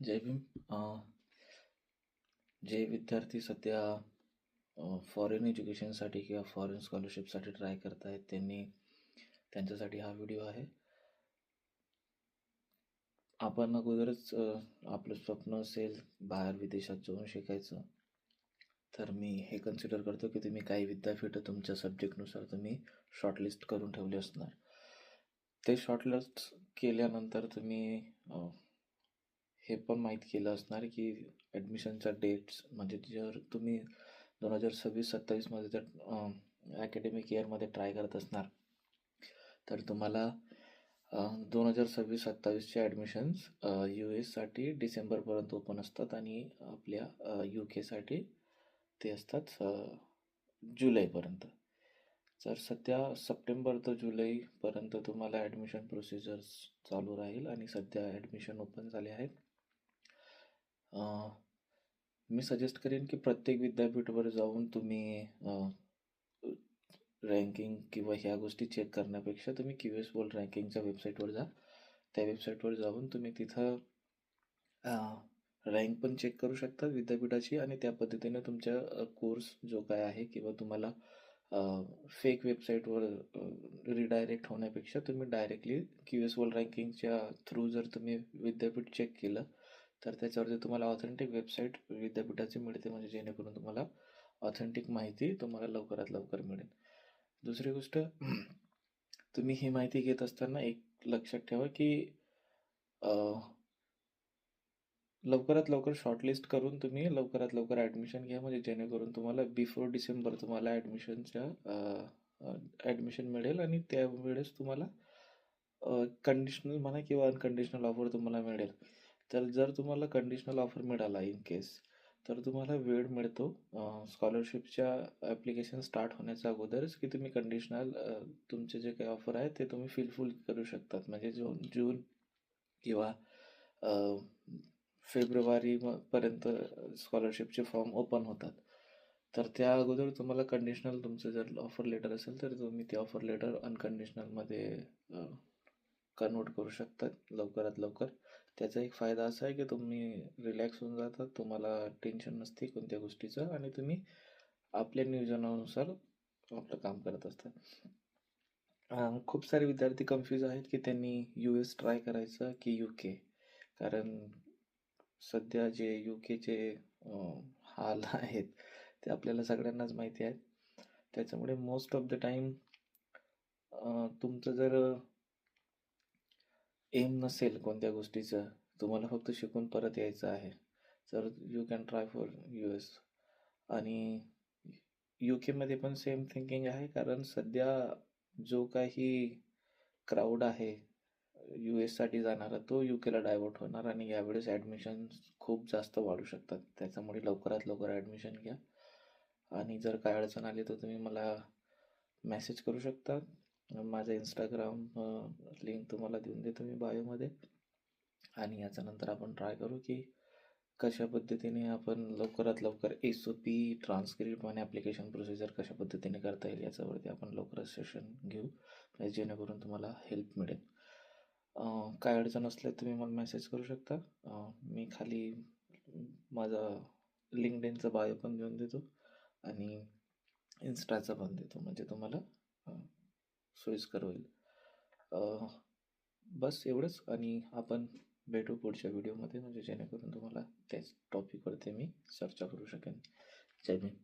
जय भीम. जे विद्यार्थी सध्या फॉरेन एज्युकेशनसाठी किंवा फॉरेन स्कॉलरशिपसाठी ट्राय करत आहेत त्यांच्यासाठी हा व्हिडिओ आहे. आपण अगोदरच आपलं स्वप्न असेल बाहेर विदेशात जाऊन शिकायचं, तर मी हे कन्सिडर करतो की तुम्ही काही विद्यापीठ तुमच्या सब्जेक्टनुसार तुम्ही शॉर्टलिस्ट करून ठेवले असणार. ते शॉर्टलिस्ट केल्यानंतर तुम्ही हे पण माहीत केलं असणार की ॲडमिशनच्या डेट्स, म्हणजे जर तुम्ही 2026-27मध्ये जर ॲकॅडमिक इयरमध्ये ट्राय करत असणार, तर तुम्हाला 2026-27चे ॲडमिशन्स US साठी डिसेंबरपर्यंत ओपन असतात आणि आपल्या UK साठी ते असतात जुलैपर्यंत. तर सध्या सप्टेंबर ते जुलैपर्यंत तुम्हाला ॲडमिशन प्रोसिजर्स चालू राहील आणि सध्या ॲडमिशन ओपन झाले आहेत. मी सजेस्ट करेन की प्रत्येक विद्यापीठावर जाऊन तुम्ही रँकिंग किंवा ह्या गोष्टी चेक करण्यापेक्षा तुम्ही QS वर्ल्ड रँकिंगच्या वेबसाईटवर जा. त्या वेबसाईटवर जाऊन तुम्ही तिथं रँक पण चेक करू शकता विद्यापीठाची, आणि त्या पद्धतीने तुमच्या कोर्स जो काय आहे किंवा तुम्हाला फेक वेबसाईटवर रिडायरेक्ट होण्यापेक्षा तुम्ही डायरेक्टली QS वर्ल्ड रँकिंगच्या थ्रू जर तुम्ही विद्यापीठ चेक केलं, तर त्याच्यावरती तुम्हाला ऑथेंटिक वेबसाईट विद्यापीठाची मिळते, म्हणजे जेणेकरून तुम्हाला ऑथेंटिक माहिती तुम्हाला लवकरात लवकर मिळेल. दुसरी गोष्ट, तुम्ही ही माहिती घेत असताना एक लक्षात ठेवा की लवकरात लवकर शॉर्टलिस्ट करून तुम्ही लवकरात लवकर ॲडमिशन घ्या, म्हणजे जेणेकरून तुम्हाला बिफोर डिसेंबर तुम्हाला ॲडमिशन मिळेल आणि त्यावेळेस तुम्हाला कंडिशनल म्हणा किंवा अनकंडिशनल ऑफर तुम्हाला मिळेल. तर जर तुम्हाला कंडिशनल ऑफर मिळाला इन केस, तर तुम्हाला वेळ मिळतो स्कॉलरशिपच्या ॲप्लिकेशन स्टार्ट होण्याच्या अगोदरच की तुम्ही कंडिशनल तुमचे जे काही ऑफर आहे ते तुम्ही फिलफुल करू शकतात. म्हणजे जून किंवा फेब्रुवारी पर्यंत स्कॉलरशिपचे फॉर्म ओपन होतात. तर त्या अगोदर तुम्हाला कंडिशनल तुमचं जर ऑफर लेटर असेल तर तुम्ही ते ऑफर लेटर अनकंडिशनलमध्ये कन्वर्ट करू शकतात लवकरात लवकर. त्याचा एक फायदा असा आहे की तुम्ही रिलॅक्स होऊन जातात, तुम्हाला टेन्शन नसते कोणत्या गोष्टीचं, आणि तुम्ही आपल्या नियोजनानुसार आपलं काम करत असतात. खूप सारे विद्यार्थी कन्फ्यूज आहेत की त्यांनी US ट्राय करायचं की UK, कारण सध्या जे UKचे हाल आहेत ते आपल्याला सगळ्यांनाच माहिती आहेत. त्याच्यामुळे मोस्ट ऑफ द टाईम तुमचं जर एम नसेल कोणत्या गोष्टीचं, तुम्हाला फक्त शिकून परत यायचं आहे, तर you can try for US. आणि UK मध्ये पण सेम थिंकिंग आहे, कारण सध्या जो काही क्राऊड आहे US साठी जाणारा तो UKला डायव्हर्ट होणार आणि यावेळेस ॲडमिशन खूप जास्त वाढू शकतात. त्याच्यामुळे लवकरात लवकर ॲडमिशन घ्या, आणि जर काय अडचण आली तर तुम्ही मला मेसेज करू शकता. माझं इंस्टाग्राम लिंक तुम्हाला देऊन देतो मी बायोमध्ये. आणि याच्यानंतर आपण ट्राय करू की कशा पद्धतीने आपण लवकरात लवकर SOP, ट्रान्सक्रिप्ट आणि ॲप्लिकेशन प्रोसिजर कशा पद्धतीने करता येईल याच्यावरती आपण लवकरच सेशन घेऊ, जेणेकरून तुम्हाला हेल्प मिळेल. काय अडचण असले तुम्ही मला मेसेज करू शकता. मी खाली माझा लिंक्डइनचा बायो पण देऊन देतो आणि इन्स्टाचा पण देतो, म्हणजे तुम्हाला सोयीस्कर होईल. बस एवढंच, आणि आपण भेटू पुढच्या व्हिडिओमध्ये, म्हणजे जेणेकरून तुम्हाला त्याच टॉपिकवरती मी चर्चा करू शकेन. जय भीम.